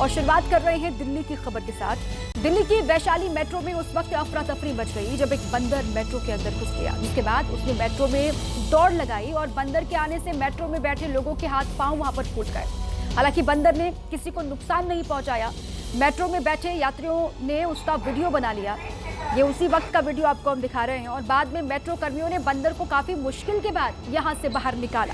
और शुरुआत कर रहे हैं दिल्ली की खबर के साथ। दिल्ली की वैशाली मेट्रो में उस वक्त अफरा तफरी मच गई जब एक बंदर मेट्रो के अंदर घुस गया, जिसके बाद उसने मेट्रो में दौड़ लगाई और बंदर के आने से मेट्रो में बैठे लोगों के हाथ पांव वहां पर फूट गए। हालांकि बंदर ने किसी को नुकसान नहीं पहुंचाया। मेट्रो में बैठे यात्रियों ने उसका वीडियो बना लिया। ये उसी वक्त का वीडियो आपको हम दिखा रहे हैं। और बाद में मेट्रो कर्मियों ने बंदर को काफी मुश्किल के बाद यहां से बाहर निकाला।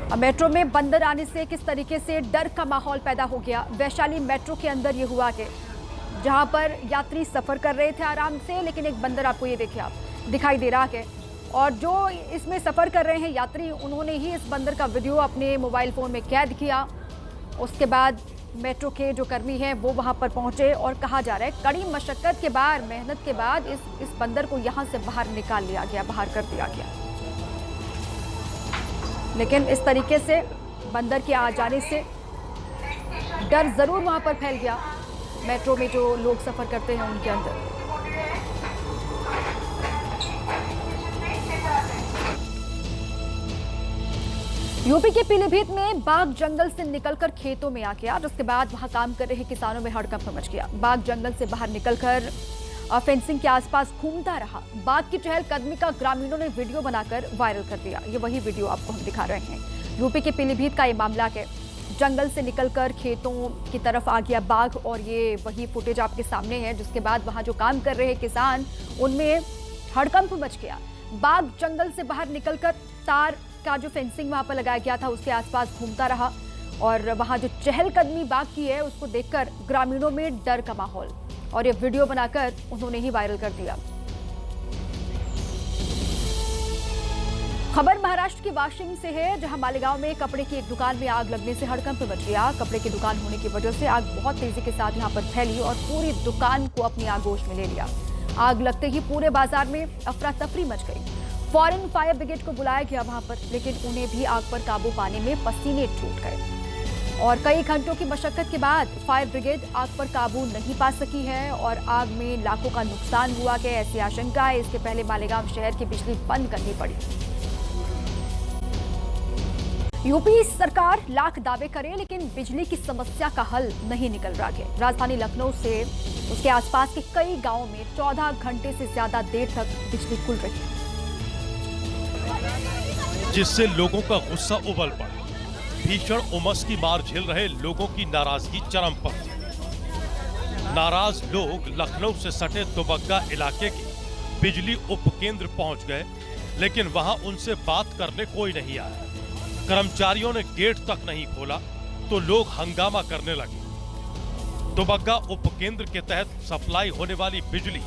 अब मेट्रो में बंदर आने से किस तरीके से डर का माहौल पैदा हो गया। वैशाली मेट्रो के अंदर ये हुआ कि जहां पर यात्री सफर कर रहे थे आराम से, लेकिन एक बंदर, आपको ये देखिए, आप दिखाई दे रहा है, और जो इसमें सफर कर रहे हैं यात्री, उन्होंने ही इस बंदर का वीडियो अपने मोबाइल फोन में कैद किया। उसके बाद मेट्रो के जो कर्मी हैं वो वहां पर पहुंचे और कहा जा रहा है कड़ी मशक्कत के बाद, मेहनत के बाद इस बंदर को यहां से बाहर निकाल लिया गया, बाहर कर दिया गया। लेकिन इस तरीके से बंदर के आ जाने से डर जरूर वहां पर फैल गया मेट्रो में जो लोग सफर करते हैं उनके अंदर। यूपी के पीलीभीत में बाघ जंगल से निकलकर खेतों में आ गया, जिसके बाद वहां काम कर रहे किसानों में हड़कंप मच गया। बाघ जंगल से बाहर निकलकर फेंसिंग के आसपास घूमता रहा। बाघ की चहलकदमी का ग्रामीणों ने वीडियो बनाकर वायरल कर दिया। ये वही वीडियो आपको हम दिखा रहे हैं। यूपी के पीलीभीत का ये मामला है। जंगल से निकलकर खेतों की तरफ आ गया बाघ और ये वही फुटेज आपके सामने है, जिसके बाद वहां जो काम कर रहे किसान, उनमें हड़कंप मच गया। बाघ जंगल से बाहर निकलकर तार का जो फेंसिंग वहां पर लगाया गया था उसके आसपास घूमता रहा और वहां जो चहलकदमी बाघ की है उसको देखकर ग्रामीणों में डर का माहौल, और ये वीडियो बनाकर उन्होंने ही वायरल कर दिया। खबर महाराष्ट्र की वाशिंग से है, जहां मालेगांव में कपड़े की एक दुकान में आग लगने से हड़कंप मच गया। कपड़े की दुकान होने की वजह से आग बहुत तेजी के साथ यहां पर फैली और पूरी दुकान को अपनी आगोश में ले लिया। आग लगते ही पूरे बाजार में अफरा तफरी मच गई। फौरन फायर ब्रिगेड को बुलाया गया वहां पर, लेकिन उन्हें भी आग पर काबू पाने में पसीने छूट गए और कई घंटों की मशक्कत के बाद फायर ब्रिगेड आग पर काबू नहीं पा सकी है और आग में लाखों का नुकसान हुआ है, ऐसी आशंका है। इसके पहले मालेगांव शहर की बिजली बंद करनी पड़ी। यूपी सरकार लाख दावे करे लेकिन बिजली की समस्या का हल नहीं निकल रहा है। राजधानी लखनऊ से उसके आसपास के कई गांवों में 14 घंटे से ज्यादा देर तक बिजली गुल रही है, जिससे लोगों का गुस्सा उबल पड़ा। भीषण उमस की मार झेल रहे लोगों की नाराजगी चरम पर थी। नाराज लोग लखनऊ से सटे दुबग्गा इलाके के बिजली उपकेंद्र पहुंच गए, लेकिन वहां उनसे बात करने कोई नहीं आया। कर्मचारियों ने गेट तक नहीं खोला तो लोग हंगामा करने लगे। दुबग्गा उपकेंद्र के तहत सप्लाई होने वाली बिजली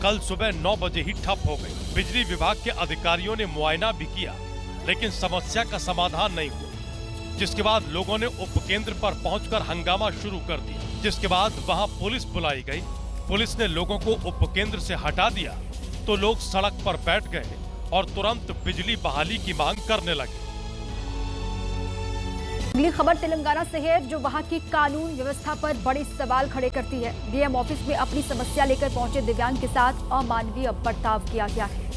कल सुबह 9 बजे ही ठप हो गई। बिजली विभाग के अधिकारियों ने मुआयना भी किया, लेकिन समस्या का समाधान नहीं हुआ, जिसके बाद लोगों ने उपकेंद्र पर पहुंचकर हंगामा शुरू कर दिया। जिसके बाद वहां पुलिस बुलाई गई। पुलिस ने लोगों को उपकेंद्र से हटा दिया तो लोग सड़क पर बैठ गए और तुरंत बिजली बहाली की मांग करने लगे। अगली खबर तेलंगाना से है, जो वहां की कानून व्यवस्था पर बड़े सवाल खड़े करती है। डीएम ऑफिस में अपनी समस्या लेकर पहुंचे दिव्यांग के साथ अमानवीय बर्ताव किया गया है।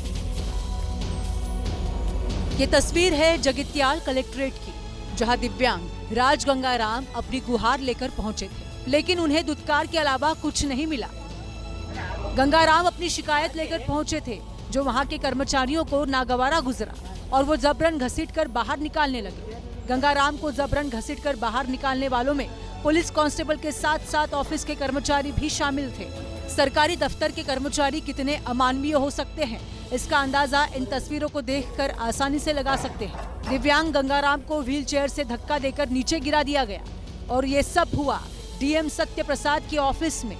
ये तस्वीर है जगित्याल कलेक्ट्रेट की, जहां दिव्यांग राज गंगाराम अपनी गुहार लेकर पहुंचे थे, लेकिन उन्हें दुत्कार के अलावा कुछ नहीं मिला। गंगाराम अपनी शिकायत लेकर पहुंचे थे, जो वहां के कर्मचारियों को नागवारा गुजरा और वो जबरन घसीटकर बाहर निकालने लगे। गंगाराम को जबरन घसीटकर बाहर निकालने वालों में पुलिस कांस्टेबल के साथ साथ ऑफिस के कर्मचारी भी शामिल थे। सरकारी दफ्तर के कर्मचारी कितने अमानवीय हो सकते हैं, इसका अंदाजा इन तस्वीरों को देखकर आसानी से लगा सकते हैं। दिव्यांग गंगाराम को व्हीलचेयर से धक्का देकर नीचे गिरा दिया गया और ये सब हुआ डीएम सत्य प्रसाद के ऑफिस में,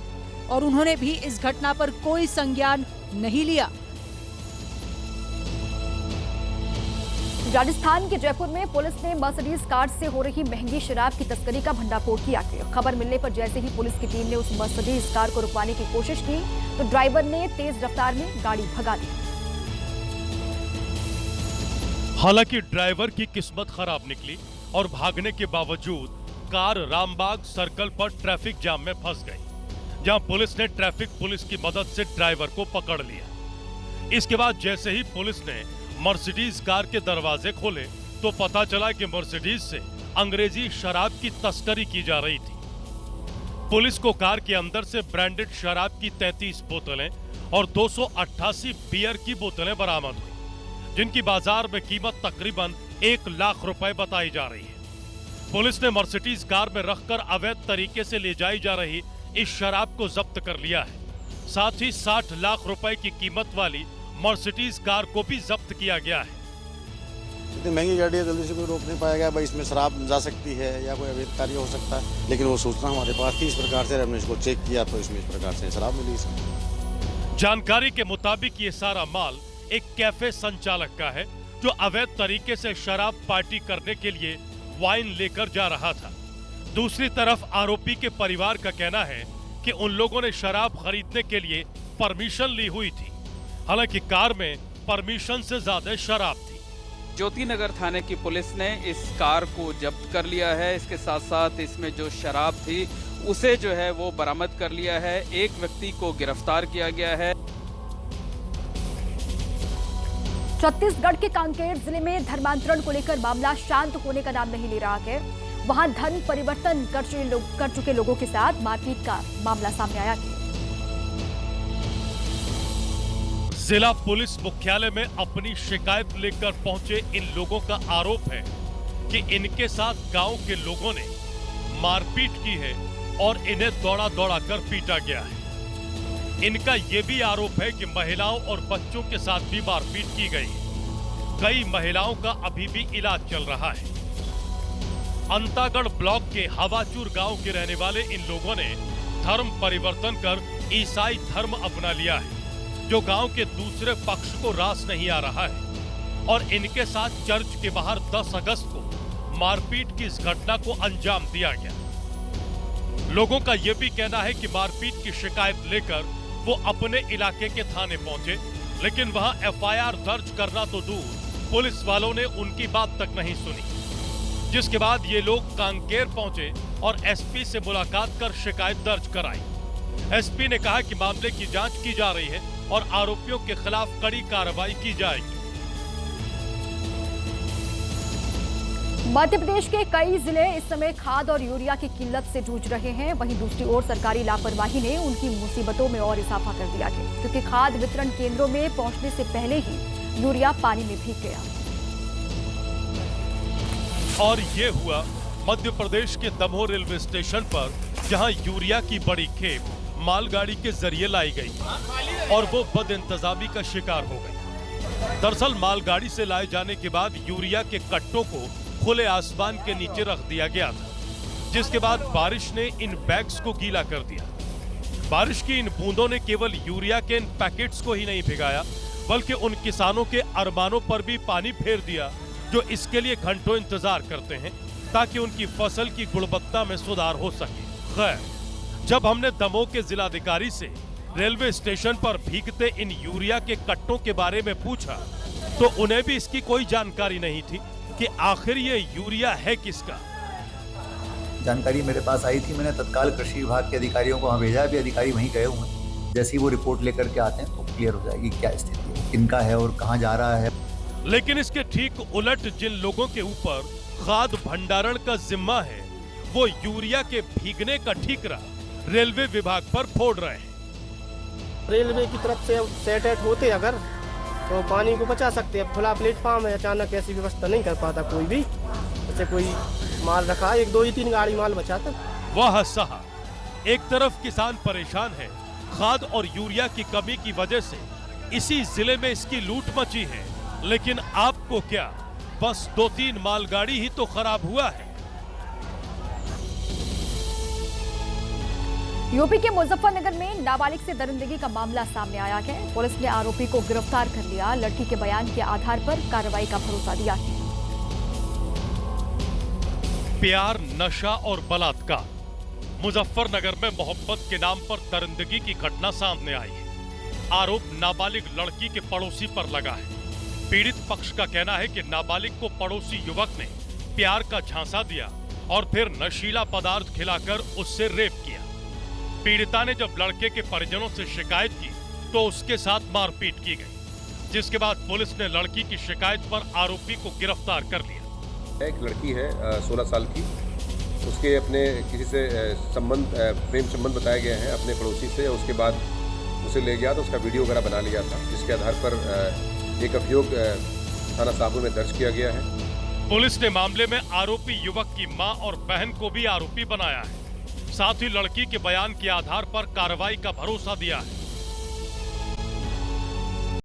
और उन्होंने भी इस घटना पर कोई संज्ञान नहीं लिया। राजस्थान के जयपुर में पुलिस ने मर्सिडीज कार से हो रही महंगी शराब की तस्करी का भंडाफोड़ किया। खबर मिलने पर जैसे ही पुलिस की टीम ने उस मर्सिडीज कार को रुकवाने की कोशिश की तो ड्राइवर ने तेज रफ्तार में गाड़ी भगा दी। हालांकि ड्राइवर की किस्मत खराब निकली और भागने के बावजूद कार रामबाग सर्कल पर ट्रैफिक जाम में फंस गई, जहां पुलिस ने ट्रैफिक पुलिस की मदद से ड्राइवर को पकड़ लिया। इसके बाद जैसे ही पुलिस ने मर्सिडीज कार के दरवाजे खोले तो पता चला कि मर्सिडीज से अंग्रेजी शराब की तस्करी की जा रही थी। पुलिस को कार के अंदर से ब्रांडेड शराब की 33 बोतलें और 288 बियर की बोतलें बरामद हुई, जिनकी बाजार में कीमत तकरीबन 1 लाख रुपए बताई जा रही है। पुलिस ने मर्सिडीज कार में रखकर अवैध तरीके से ले जाई जा रही इस शराब को जब्त कर लिया है। साथ ही 60 लाख रुपए की कीमत वाली मर्सिडीज कार को भी जब्त किया गया है। इतनी महंगी गाड़ी है, जल्दी से कोई रोक नहीं पाएगा भाई, इसमें शराब जा सकती है या कोई अवैध कार्य हो सकता है, लेकिन वो सूचना हमारे पास थी। इस प्रकार से हमने इसको चेक किया तो इसमें इस प्रकार से शराब मिली इसमें। जानकारी के मुताबिक ये सारा माल एक कैफे संचालक का है, जो अवैध तरीके से शराब पार्टी करने के लिए वाइन लेकर जा रहा था। दूसरी तरफ आरोपी के परिवार का कहना है कि उन लोगों ने शराब खरीदने के लिए परमिशन ली हुई थी, हालांकि कार में परमिशन से ज्यादा शराब थी। ज्योति नगर थाने की पुलिस ने इस कार को जब्त कर लिया है। इसके साथ साथ इसमें जो शराब थी उसे जो है वो बरामद कर लिया है। एक व्यक्ति को गिरफ्तार किया गया है। छत्तीसगढ़ के कांकेर जिले में धर्मांतरण को लेकर मामला शांत होने का नाम नहीं ले रहा है। वहां धर्म परिवर्तन कर चुके लोगों के साथ मारपीट का मामला सामने आया है। जिला पुलिस मुख्यालय में अपनी शिकायत लेकर पहुंचे इन लोगों का आरोप है कि इनके साथ गांव के लोगों ने मारपीट की है और इन्हें दौड़ा दौड़ा कर पीटा गया है। इनका यह भी आरोप है कि महिलाओं और बच्चों के साथ भी मारपीट की गई है। कई महिलाओं का अभी भी इलाज चल रहा है। अंतागढ़ ब्लॉक के हवाचूर गांव के रहने वाले इन लोगों ने धर्म परिवर्तन कर ईसाई धर्म अपना लिया है, जो गांव के दूसरे पक्ष को रास नहीं आ रहा है। और इनके साथ चर्च के बाहर 10 अगस्त को मारपीट की इस घटना को अंजाम दिया गया। लोगों का यह भी कहना है कि मारपीट की शिकायत लेकर वो अपने इलाके के थाने पहुंचे, लेकिन वहां एफआईआर दर्ज करना तो दूर, पुलिस वालों ने उनकी बात तक नहीं सुनी। जिसके बाद ये लोग कांकेर पहुंचे और एसपी से मुलाकात कर शिकायत दर्ज कराई। एसपी ने कहा कि मामले की जांच की जा रही है और आरोपियों के खिलाफ कड़ी कार्रवाई की जाएगी। मध्य प्रदेश के कई जिले इस समय खाद और यूरिया की किल्लत से जूझ रहे हैं। वहीं दूसरी ओर सरकारी लापरवाही ने उनकी मुसीबतों में और इजाफा कर दिया है, क्योंकि खाद वितरण केंद्रों में पहुंचने से पहले ही यूरिया पानी में भीग गया। और ये हुआ मध्य प्रदेश के दमोह रेलवे स्टेशन पर, जहां यूरिया की बड़ी खेप मालगाड़ी के जरिए लाई गई और वो बदइंतजामी का शिकार हो गई। दरअसल मालगाड़ी से लाए जाने के बाद यूरिया के कट्टों को खुले आसमान के नीचे रख दिया गया था, जिसके बाद बारिश ने इन बैग्स को गीला कर दिया। बारिश की इन बूंदों ने केवल यूरिया के इन पैकेट्स को ही नहीं भिगाया, बल्कि उन किसानों के अरमानों पर भी पानी फेर दिया, जो इसके लिए घंटों इंतजार करते हैं ताकि उनकी फसल की गुणवत्ता में सुधार हो सके। खैर, जब हमने दमोह के जिलाधिकारी से रेलवे स्टेशन पर भीगते इन यूरिया के कट्टों के बारे में पूछा, तो उन्हें भी इसकी कोई जानकारी नहीं थी कि आखिर ये यूरिया है किसका। जानकारी मेरे पास आई थी, मैंने तत्काल कृषि विभाग के अधिकारियों को वहाँ भेजा। अभी अधिकारी वहीं गए हुए हैं। जैसे ही वो रिपोर्ट लेकर के आते हैं तो क्लियर हो जाएगी क्या स्थिति है, किनका है और कहाँ जा रहा है। लेकिन इसके ठीक उलट जिन लोगों के ऊपर खाद भंडारण का जिम्मा है, वो यूरिया के भीगने का ठीकरा रेलवे विभाग पर फोड़ रहे हैं। रेलवे की तरफ से सेट होते अगर तो पानी को बचा सकते हैं। खुला प्लेटफॉर्म है, अचानक ऐसी व्यवस्था नहीं कर पाता कोई भी। जैसे कोई माल रखा है, 1 2 3 गाड़ी माल बचाता। वह सहा एक तरफ किसान परेशान है, खाद और यूरिया की कमी की वजह से इसी जिले में इसकी लूट मची है, लेकिन आपको क्या, बस 2-3 मालगाड़ी ही तो खराब हुआ है। यूपी के मुजफ्फरनगर में नाबालिग से दरिंदगी का मामला सामने आया है। पुलिस ने आरोपी को गिरफ्तार कर लिया। लड़की के बयान के आधार पर कार्रवाई का भरोसा दिया है। प्यार, नशा और बलात्कार। मुजफ्फरनगर में मोहब्बत के नाम पर दरिंदगी की घटना सामने आई है। आरोप नाबालिग लड़की के पड़ोसी पर लगा है। पीड़ित पक्ष का कहना है कि नाबालिग को पड़ोसी युवक ने प्यार का झांसा दिया और फिर नशीला पदार्थ खिलाकर उससे रेप किया। पीड़िता ने जब लड़के के परिजनों से शिकायत की तो उसके साथ मारपीट की गई, जिसके बाद पुलिस ने लड़की की शिकायत पर आरोपी को गिरफ्तार कर लिया। एक लड़की है 16 साल की, उसके अपने किसी से प्रेम संबंध बताया गया है अपने पड़ोसी से। उसके बाद उसे ले गया तो उसका वीडियो वगैरह बना लिया था, जिसके आधार पर एक अभियोग थाना साबू में दर्ज किया गया है। पुलिस ने मामले में आरोपी युवक की मां और बहन को भी आरोपी बनाया है। साथ ही लड़की के बयान के आधार पर कार्रवाई का भरोसा दिया है।